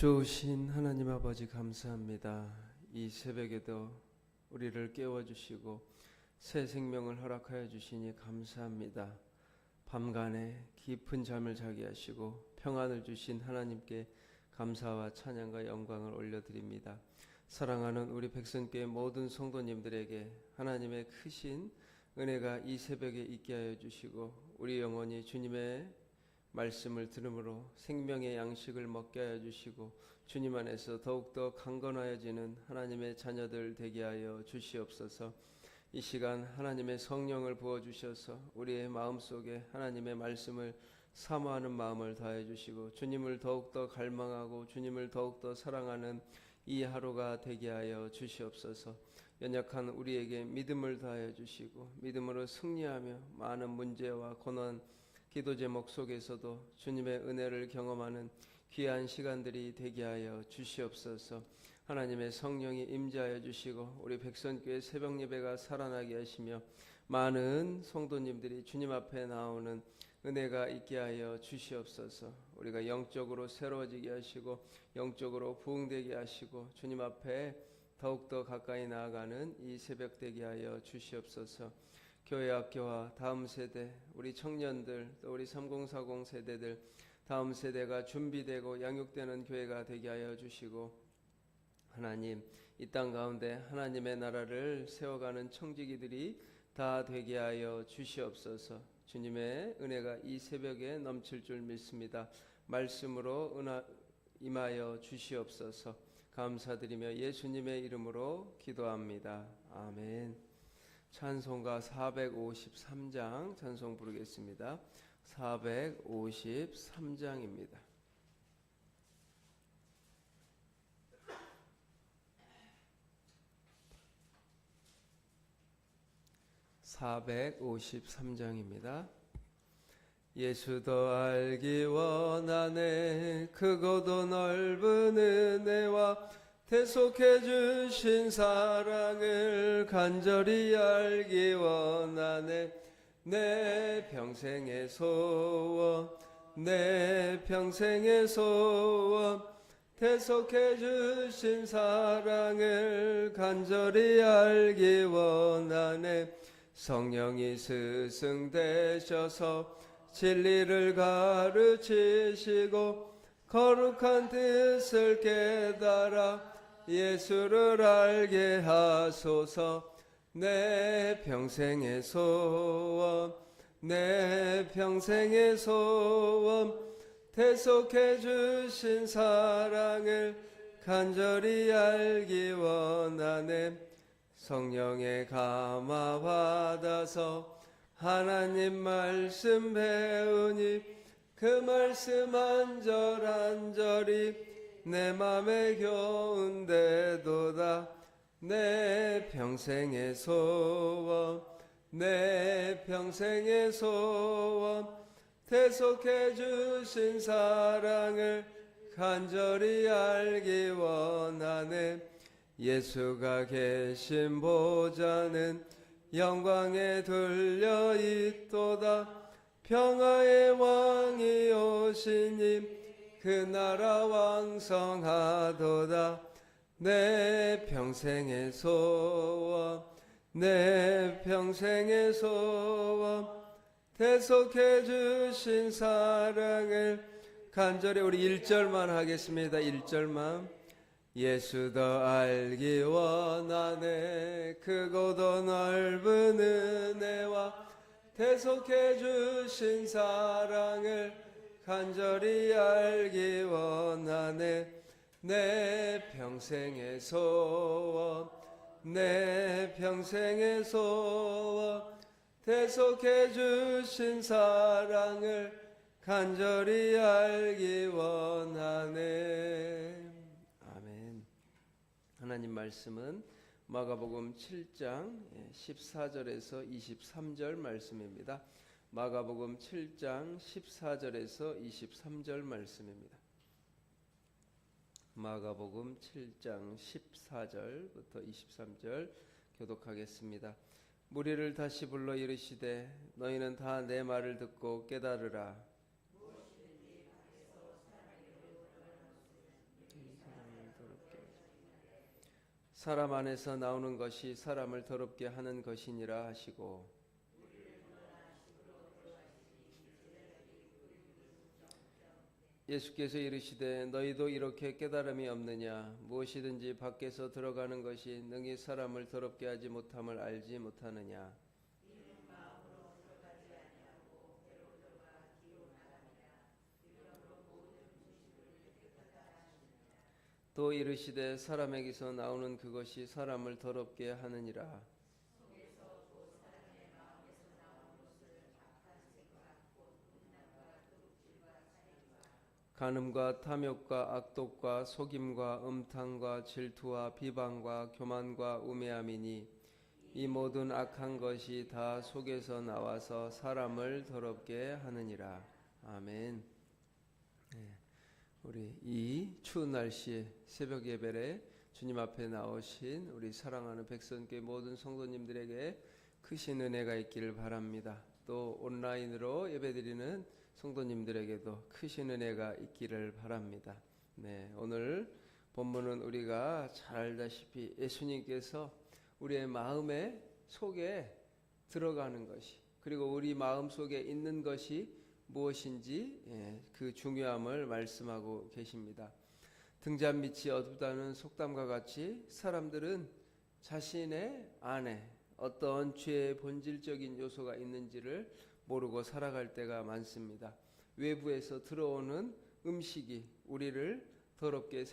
좋으신 하나님 아버지 감사합니다. 이 새벽에도 우리를 깨워주시고 새 생명을 허락하여 주시니 감사합니다. 밤간에 깊은 잠을 자게 하시고 평안을 주신 하나님께 감사와 찬양과 영광을 올려드립니다. 사랑하는 우리 백성교회 모든 성도님들에게 하나님의 크신 은혜가 이 새벽에 있게 하여 주시고 우리 영혼이 주님의 말씀을 들음으로 생명의 양식을 먹게 하여 주시고 주님 안에서 더욱더 강건하여지는 하나님의 자녀들 되게 하여 주시옵소서. 이 시간 하나님의 성령을 부어주셔서 우리의 마음속에 하나님의 말씀을 사모하는 마음을 더해 주시고 주님을 더욱더 갈망하고 주님을 더욱더 사랑하는 이 하루가 되게 하여 주시옵소서. 연약한 우리에게 믿음을 더하여 주시고 믿음으로 승리하며 많은 문제와 고난 기도 제목 속에서도 주님의 은혜를 경험하는 귀한 시간들이 되게 하여 주시옵소서. 하나님의 성령이 임재하여 주시고 우리 백선교회 새벽 예배가 살아나게 하시며 많은 성도님들이 주님 앞에 나오는 은혜가 있게 하여 주시옵소서. 우리가 영적으로 새로워지게 하시고 영적으로 부흥되게 하시고 주님 앞에 더욱더 가까이 나아가는 이 새벽 되게 하여 주시옵소서. 교회 학교와 다음 세대 우리 청년들 또 우리 3040 세대들 다음 세대가 준비되고 양육되는 교회가 되게 하여 주시고 하나님 이 땅 가운데 하나님의 나라를 세워가는 청지기들이 다 되게 하여 주시옵소서. 주님의 은혜가 이 새벽에 넘칠 줄 믿습니다. 말씀으로 임하여 주시옵소서. 감사드리며 예수님의 이름으로 기도합니다. 아멘. 찬송가 453장 찬송 부르겠습니다. 453장입니다. 예수 더 알기 원하네 크고도 넓은 은혜와 대속해 주신 사랑을 간절히 알기 원하네 내 평생의 소원 내 평생의 소원 대속해 주신 사랑을 간절히 알기 원하네 성령이 스승되셔서 진리를 가르치시고 거룩한 뜻을 깨달아 예수를 알게 하소서. 내 평생의 소원 내 평생의 소원 대속해 주신 사랑을 간절히 알기 원하네 성령의 감화 받아서 하나님 말씀 배우니 그 말씀 한절한절이 내 맘에 겨운데도다 내 평생의 소원 내 평생의 소원 대속해 주신 사랑을 간절히 알기 원하네 예수가 계신 보좌는 영광에 들려 있도다 평화의 왕이 오시니 그 나라 왕성하도다 내 평생의 소원 내 평생의 소원 대속해 주신 사랑을 간절히 우리 1절만 하겠습니다. 1절만 예수 더 알기 원하네 크고도 넓은 은혜와 대속해 주신 사랑을 간절히 알기 원하네 내 평생의 소원 내 평생의 소원 대속해 주신 사랑을 간절히 알기 원하네. 아멘. 하나님 말씀은 마가복음 7장 14절에서 23절 말씀입니다. 마가복음 7장 14절에서 23절 말씀입니다. 마가복음 7장 14절부터 23절 교독하겠습니다. 무리를 다시 불러 이르시되 너희는 다 내 말을 듣고 깨달으라. 사람 안에서 나오는 것이 사람을 더럽게 하는 것이니라 하시고, 예수께서 이르시되 너희도 이렇게 깨달음이 없느냐? 무엇이든지 밖에서 들어가는 것이 능히 사람을 더럽게 하지 못함을 알지 못하느냐? 또 이르시되 사람에게서 나오는 그것이 사람을 더럽게 하느니라. 간음과 탐욕과 악독과 속임과 음탕과 질투와 비방과 교만과 우매함이니 이 모든 악한 것이 다 속에서 나와서 사람을 더럽게 하느니라. 아멘. 네, 우리 이 추운 날씨에 새벽 예배에 주님 앞에 나오신 우리 사랑하는 백성교회 모든 성도님들에게 크신 은혜가 있기를 바랍니다. 또 온라인으로 예배드리는 성도님들에게도 크신 은혜가 있기를 바랍니다. 네, 오늘 본문은 우리가 잘 알다시피 예수님께서 우리의 마음의 속에 들어가는 것이, 그리고 우리 마음 속에 있는 것이 무엇인지 그 중요함을 말씀하고 계십니다. 등잔 밑이 어둡다는 속담과 같이 사람들은 자신의 안에 어떤 죄의 본질적인 요소가 있는지를 모르고 살아갈 때가 많습니다. 외부에서 들어오는 음식이 우리를 더럽게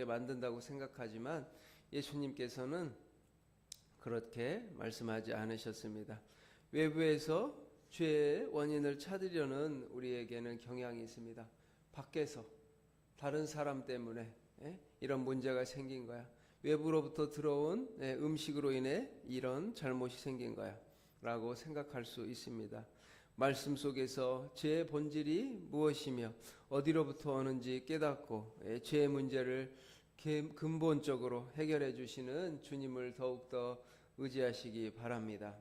만든다고 생각하지만 예수님께서는 그렇게 말씀하지 않으셨습니다. 외부에서 죄의 원인을 찾으려는 우리에게는 경향이 있습니다. 밖에서 다른 사람 때문에 이런 문제가 생긴 거야. 외부로부터 들어온 음식으로 인해 이런 잘못이 생긴 거야 라고 생각할 수 있습니다. 말씀 속에서 죄의 본질이 무엇이며 어디로부터 오는지 깨닫고 죄의 문제를 근본적으로 해결해 주시는 주님을 더욱더 의지하시기 바랍니다.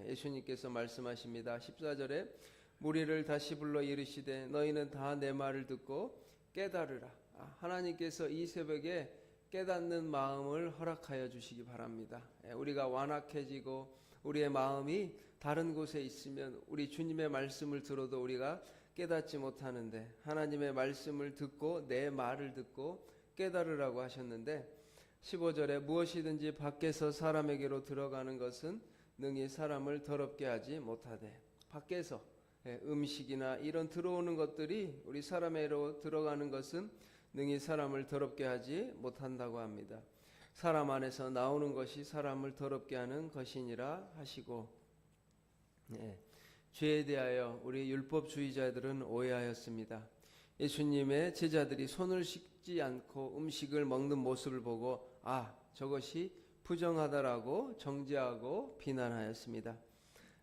예수님께서 말씀하십니다. 14절에 무리를 다시 불러 이르시되 너희는 다 내 말을 듣고 깨달으라. 하나님께서 이 새벽에 깨닫는 마음을 허락하여 주시기 바랍니다. 우리가 완악해지고 우리의 마음이 다른 곳에 있으면 우리 주님의 말씀을 들어도 우리가 깨닫지 못하는데, 하나님의 말씀을 듣고 내 말을 듣고 깨달으라고 하셨는데 15절에 무엇이든지 밖에서 사람에게로 들어가는 것은 능히 사람을 더럽게 하지 못하되, 밖에서 음식이나 이런 들어오는 것들이 우리 사람에게로 들어가는 것은 능히 사람을 더럽게 하지 못한다고 합니다. 사람 안에서 나오는 것이 사람을 더럽게 하는 것이니라 하시고, 죄에 대하여 우리 율법주의자들은 오해하였습니다. 예수님의 제자들이 손을 씻지 않고 음식을 먹는 모습을 보고 저것이 부정하다라고 정죄하고 비난하였습니다.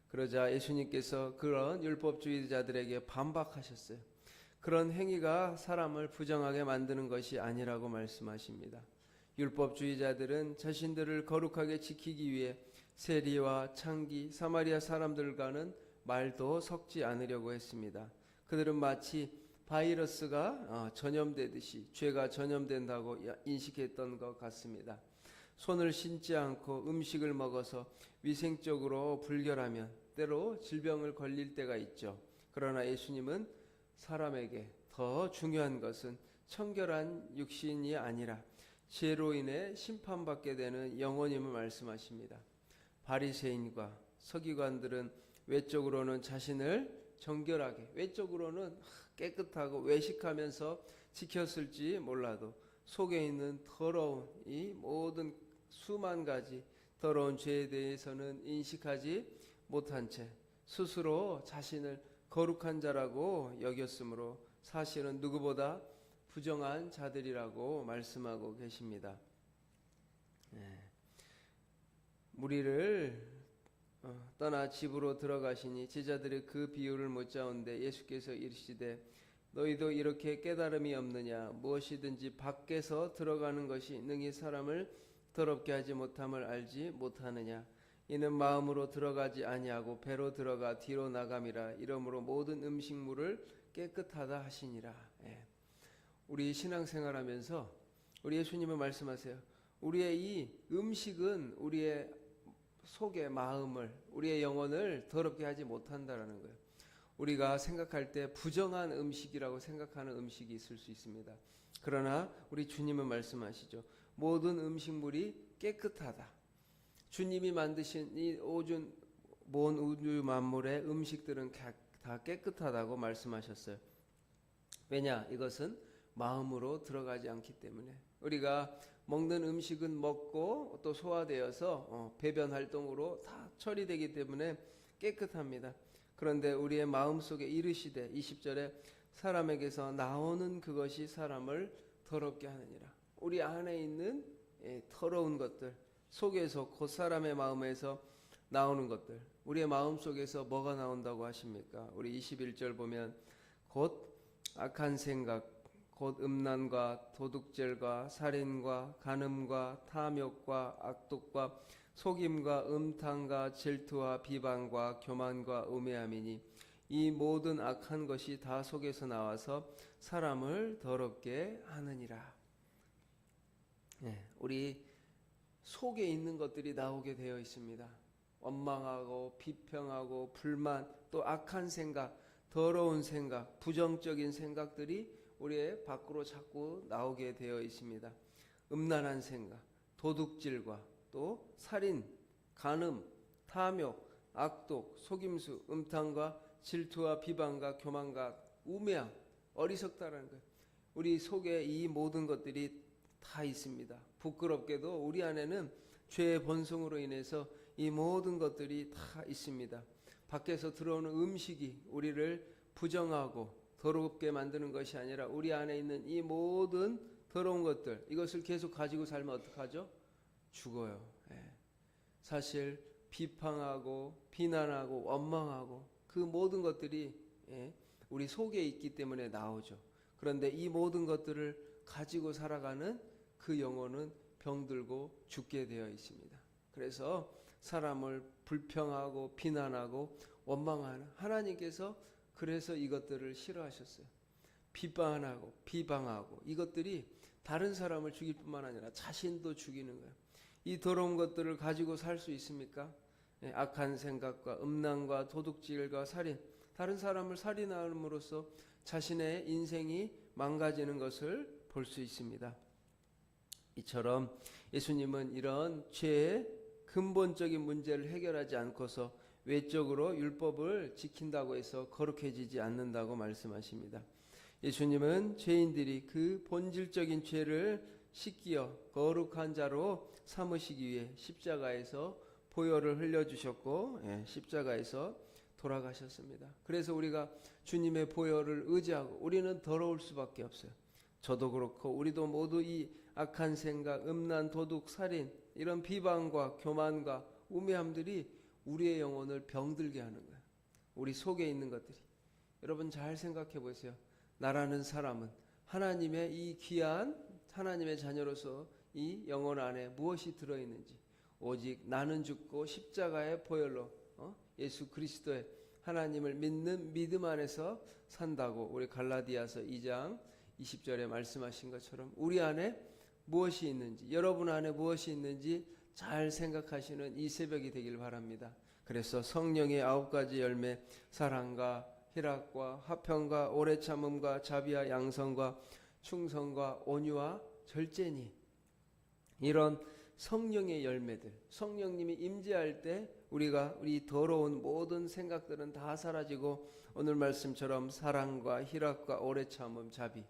그러자 예수님께서 그런 율법주의자들에게 반박하셨어요. 그런 행위가 사람을 부정하게 만드는 것이 아니라고 말씀하십니다. 율법주의자들은 자신들을 거룩하게 지키기 위해 세리와 창기, 사마리아 사람들과는 말도 섞지 않으려고 했습니다. 그들은 마치 바이러스가 전염되듯이 죄가 전염된다고 인식했던 것 같습니다. 손을 씻지 않고 음식을 먹어서 위생적으로 불결하면 때로 질병을 걸릴 때가 있죠. 그러나 예수님은 사람에게 더 중요한 것은 청결한 육신이 아니라 죄로 인해 심판받게 되는 영혼임을 말씀하십니다. 바리새인과 서기관들은 외적으로는 자신을 정결하게, 외적으로는 깨끗하고 외식하면서 지켰을지 몰라도 속에 있는 더러운 이 모든 수만 가지 더러운 죄에 대해서는 인식하지 못한 채 스스로 자신을 거룩한 자라고 여겼으므로 사실은 누구보다 부정한 자들이라고 말씀하고 계십니다. 무리를 떠나 집으로 들어가시니 제자들이 그 비유를 묻자온데 예수께서 이르시되 너희도 이렇게 깨달음이 없느냐? 무엇이든지 밖에서 들어가는 것이 능히 사람을 더럽게 하지 못함을 알지 못하느냐? 이는 마음으로 들어가지 아니하고 배로 들어가 뒤로 나감이라. 이러므로 모든 음식물을 깨끗하다 하시니라. 우리 신앙생활하면서 우리 예수님은 말씀하세요. 우리의 이 음식은 우리의 속의 마음을, 우리의 영혼을 더럽게 하지 못한다라는 거예요. 우리가 생각할 때 부정한 음식이라고 생각하는 음식이 있을 수 있습니다. 그러나 우리 주님은 말씀하시죠. 모든 음식물이 깨끗하다. 주님이 만드신 이 온 우주 만물의 음식들은 다 깨끗하다고 말씀하셨어요. 왜냐? 이것은 마음으로 들어가지 않기 때문에. 우리가 먹는 음식은 먹고 또 소화되어서 배변 활동으로 다 처리되기 때문에 깨끗합니다. 그런데 우리의 마음속에 이르시되 20절에 사람에게서 나오는 그것이 사람을 더럽게 하느니라. 우리 안에 있는 더러운 것들, 속에서 곧 사람의 마음에서 나오는 것들, 우리의 마음속에서 뭐가 나온다고 하십니까? 우리 21절 보면 곧 악한 생각, 곧 음란과 도둑질과 살인과 간음과 탐욕과 악독과 속임과 음탕과 질투와 비방과 교만과 우매함이니 이 모든 악한 것이 다 속에서 나와서 사람을 더럽게 하느니라. 우리 속에 있는 것들이 나오게 되어 있습니다. 원망하고 비평하고 불만, 또 악한 생각, 더러운 생각, 부정적인 생각들이 우리의 밖으로 자꾸 나오게 되어 있습니다. 음란한 생각, 도둑질과 또 살인, 간음, 탐욕, 악독, 속임수, 음탕과 질투와 비방과 교만과 우매함, 어리석다라는 거예요. 우리 속에 이 모든 것들이 다 있습니다. 부끄럽게도 우리 안에는 죄의 본성으로 인해서 이 모든 것들이 다 있습니다. 밖에서 들어오는 음식이 우리를 부정하고 더럽게 만드는 것이 아니라 우리 안에 있는 이 모든 더러운 것들, 이것을 계속 가지고 살면 어떡하죠? 죽어요. 사실 비방하고 비난하고 원망하고 그 모든 것들이 우리 속에 있기 때문에 나오죠. 그런데 이 모든 것들을 가지고 살아가는 그 영혼은 병들고 죽게 되어 있습니다. 그래서 사람을 불평하고 비난하고 원망하는 하나님께서 그래서 이것들을 싫어하셨어요. 비방하고 비방하고 이것들이 다른 사람을 죽일 뿐만 아니라 자신도 죽이는 거예요. 이 더러운 것들을 가지고 살 수 있습니까? 악한 생각과 음란과 도둑질과 살인, 다른 사람을 살인함으로써 자신의 인생이 망가지는 것을 볼 수 있습니다. 이처럼 예수님은 이런 죄의 근본적인 문제를 해결하지 않고서 외적으로 율법을 지킨다고 해서 거룩해지지 않는다고 말씀하십니다. 예수님은 죄인들이 그 본질적인 죄를 씻기어 거룩한 자로 삼으시기 위해 십자가에서 보혈을 흘려주셨고 십자가에서 돌아가셨습니다. 그래서 우리가 주님의 보혈을 의지하고 우리는 더러울 수밖에 없어요. 저도 그렇고 우리도 모두 이 악한 생각, 음란, 도둑, 살인, 이런 비방과 교만과 우매함들이 우리의 영혼을 병들게 하는 거예요. 우리 속에 있는 것들이. 여러분 잘 생각해 보세요. 나라는 사람은 하나님의 이 귀한 하나님의 자녀로서 이 영혼 안에 무엇이 들어있는지, 오직 나는 죽고 십자가의 보혈로 예수 그리스도의 하나님을 믿는 믿음 안에서 산다고 우리 갈라디아서 2장 20절에 말씀하신 것처럼 우리 안에 무엇이 있는지, 여러분 안에 무엇이 있는지 잘 생각하시는 이 새벽이 되길 바랍니다. 그래서 성령의 9가지 열매, 사랑과 희락과 화평과 오래 참음과 자비와 양성과 충성과 온유와 절제니, 이런 성령의 열매들, 성령님이 임재할 때 우리 더러운 모든 생각들은 다 사라지고 오늘 말씀처럼 사랑과 희락과 오래 참음, 자비.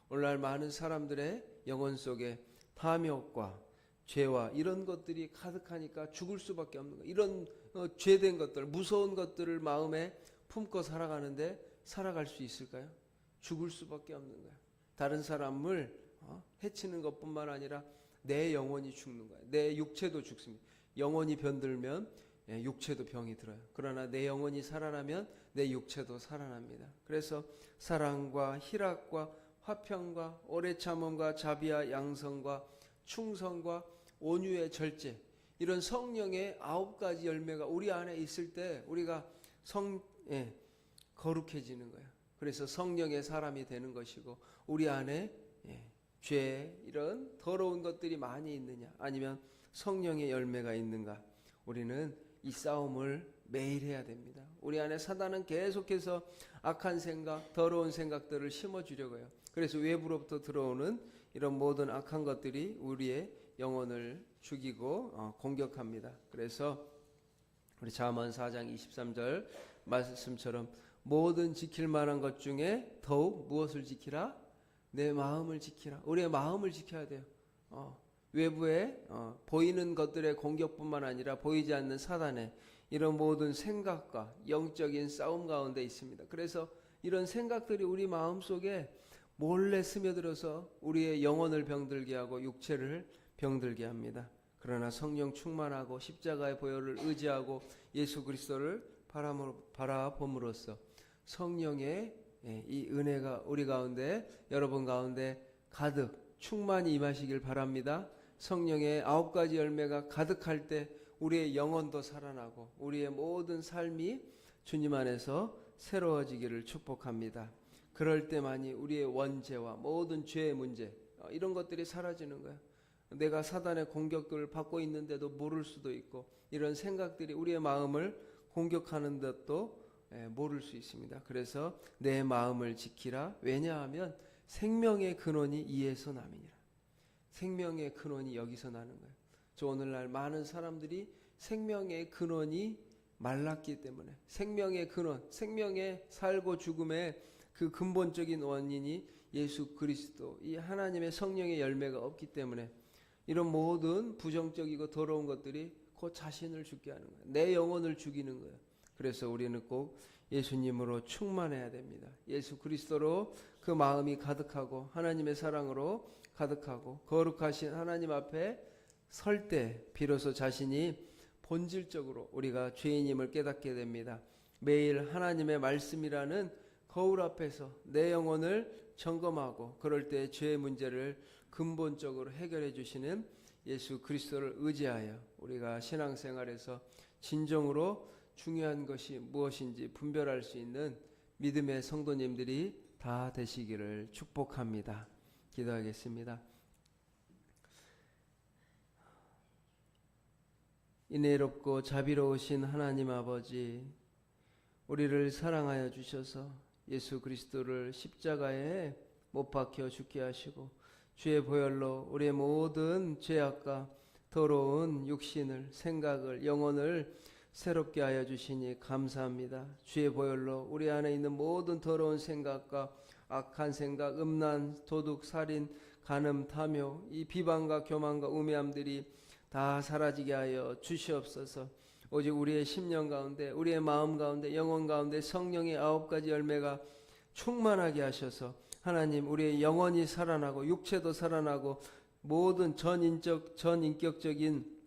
오늘날 많은 사람들의 영혼 속에 탐욕과 죄와 이런 것들이 가득하니까 죽을 수밖에 없는 거예요. 이런 죄된 것들, 무서운 것들을 마음에 품고 살아가는데 살아갈 수 있을까요? 죽을 수밖에 없는 거예요. 다른 사람을 해치는 것뿐만 아니라 내 영혼이 죽는 거예요. 내 육체도 죽습니다. 영혼이 병들면 육체도 병이 들어요. 그러나 내 영혼이 살아나면 내 육체도 살아납니다. 그래서 사랑과 희락과 화평과 오래 참음과 자비와 양성과 충성과 온유의 절제, 이런 성령의 9가지 열매가 우리 안에 있을 때 우리가 거룩해지는 거예요. 그래서 성령의 사람이 되는 것이고 우리 안에 죄, 이런 더러운 것들이 많이 있느냐, 아니면 성령의 열매가 있는가? 우리는 이 싸움을 매일 해야 됩니다. 우리 안에 사단은 계속해서 악한 생각, 더러운 생각들을 심어주려고 해요. 그래서 외부로부터 들어오는 이런 모든 악한 것들이 우리의 영혼을 죽이고 공격합니다. 그래서 우리 잠언 4장 23절 말씀처럼 모든 지킬 만한 것 중에 더욱 무엇을 지키라? 내 마음을 지키라. 우리의 마음을 지켜야 돼요. 외부에 보이는 것들의 공격뿐만 아니라 보이지 않는 사단의 이런 모든 생각과 영적인 싸움 가운데 있습니다. 그래서 이런 생각들이 우리 마음속에 몰래 스며들어서 우리의 영혼을 병들게 하고 육체를 병들게 합니다. 그러나 성령 충만하고 십자가의 보혈을 의지하고 예수 그리스도를 바라봄으로써 성령의 이 은혜가 우리 가운데, 여러분 가운데 가득 충만히 임하시길 바랍니다. 성령의 9가지 열매가 가득할 때 우리의 영혼도 살아나고 우리의 모든 삶이 주님 안에서 새로워지기를 축복합니다. 그럴 때만이 우리의 원죄와 모든 죄의 문제, 이런 것들이 사라지는 거예요. 내가 사단의 공격을 받고 있는데도 모를 수도 있고, 이런 생각들이 우리의 마음을 공격하는 것도 모를 수 있습니다. 그래서 내 마음을 지키라. 왜냐하면 생명의 근원이 이에서 남이니라. 생명의 근원이 여기서 나는 거예요. 저 오늘날 많은 사람들이 생명의 근원이 말랐기 때문에, 생명의 근원, 생명의 살고 죽음의 그 근본적인 원인이 예수 그리스도, 이 하나님의 성령의 열매가 없기 때문에 이런 모든 부정적이고 더러운 것들이 그 자신을 죽게 하는 거예요. 내 영혼을 죽이는 거예요. 그래서 우리는 꼭 예수님으로 충만해야 됩니다. 예수 그리스도로 그 마음이 가득하고 하나님의 사랑으로 가득하고 거룩하신 하나님 앞에 설 때 비로소 자신이 본질적으로 우리가 죄인임을 깨닫게 됩니다. 매일 하나님의 말씀이라는 거울 앞에서 내 영혼을 점검하고, 그럴 때 죄의 문제를 근본적으로 해결해 주시는 예수 그리스도를 의지하여 우리가 신앙생활에서 진정으로 중요한 것이 무엇인지 분별할 수 있는 믿음의 성도님들이 다 되시기를 축복합니다. 기도하겠습니다. 인애롭고 자비로우신 하나님 아버지, 우리를 사랑하여 주셔서 예수 그리스도를 십자가에 못 박혀 죽게 하시고 주의 보혈로 우리의 모든 죄악과 더러운 육신을, 생각을, 영혼을 새롭게 하여 주시니 감사합니다. 주의 보혈로 우리 안에 있는 모든 더러운 생각과 악한 생각, 음란, 도둑, 살인, 간음, 탐욕, 이 비방과 교만과 우매함들이 다 사라지게 하여 주시옵소서. 오직 우리의 심령 가운데, 우리의 마음 가운데, 영혼 가운데 성령의 9가지 열매가 충만하게 하셔서 하나님, 우리의 영혼이 살아나고 육체도 살아나고 모든 전인격적인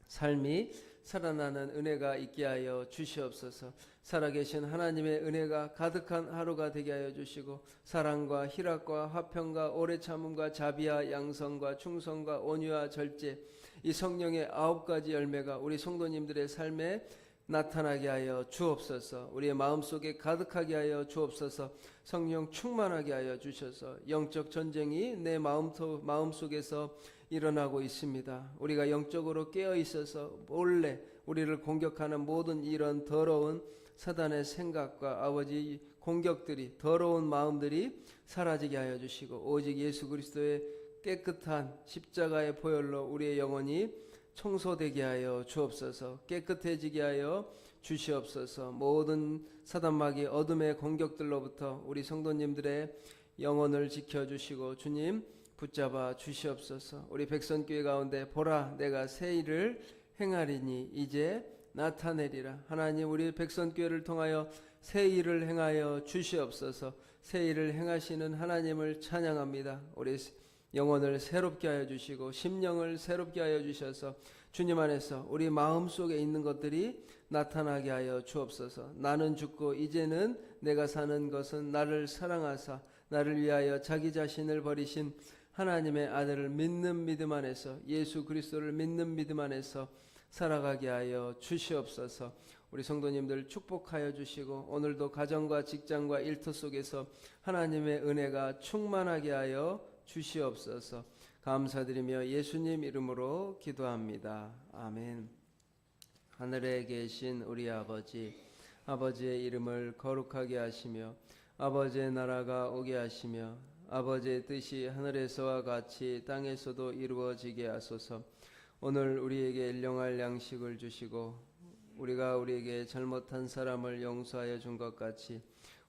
삶이 살아나는 은혜가 있게 하여 주시옵소서. 살아계신 하나님의 은혜가 가득한 하루가 되게 하여 주시고, 사랑과 희락과 화평과 오래 참음과 자비와 양성과 충성과 온유와 절제, 이 성령의 9가지 열매가 우리 성도님들의 삶에 나타나게 하여 주옵소서. 우리의 마음속에 가득하게 하여 주옵소서. 성령 충만하게 하여 주셔서 영적 전쟁이 내 마음속에서 일어나고 있습니다. 우리가 영적으로 깨어 있어서 몰래 우리를 공격하는 모든 이런 더러운 사단의 생각과 아버지 공격들이, 더러운 마음들이 사라지게 하여 주시고, 오직 예수 그리스도의 깨끗한 십자가의 보혈로 우리의 영혼이 청소되게 하여 주옵소서. 깨끗해지게 하여 주시옵소서. 모든 사단마귀 어둠의 공격들로부터 우리 성도님들의 영혼을 지켜주시고 주님 붙잡아 주시옵소서. 우리 백성교회 가운데 보라, 내가 새 일을 행하리니 이제 나타내리라. 하나님, 우리 백성교회를 통하여 새 일을 행하여 주시옵소서. 새 일을 행하시는 하나님을 찬양합니다. 우리 영혼을 새롭게 하여 주시고 심령을 새롭게 하여 주셔서 주님 안에서 우리 마음속에 있는 것들이 나타나게 하여 주옵소서. 나는 죽고 이제는 내가 사는 것은 나를 사랑하사 나를 위하여 자기 자신을 버리신 하나님의 아들을 믿는 믿음 안에서, 예수 그리스도를 믿는 믿음 안에서 살아가게 하여 주시옵소서. 우리 성도님들 축복하여 주시고 오늘도 가정과 직장과 일터 속에서 하나님의 은혜가 충만하게 하여 주시옵소서. 감사드리며 예수님 이름으로 기도합니다. 아멘. 하늘에 계신 우리 아버지, 아버지의 이름을 거룩하게 하시며 아버지의 나라가 오게 하시며 아버지의 뜻이 하늘에서와 같이 땅에서도 이루어지게 하소서. 오늘 우리에게 일용할 양식을 주시고 우리가 우리에게 잘못한 사람을 용서하여 준 것 같이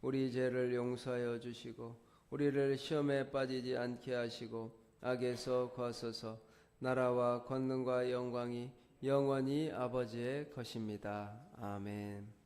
우리 죄를 용서하여 주시고 우리를 시험에 빠지지 않게 하시고 악에서 구하소서. 나라와 권능과 영광이 영원히 아버지의 것입니다. 아멘.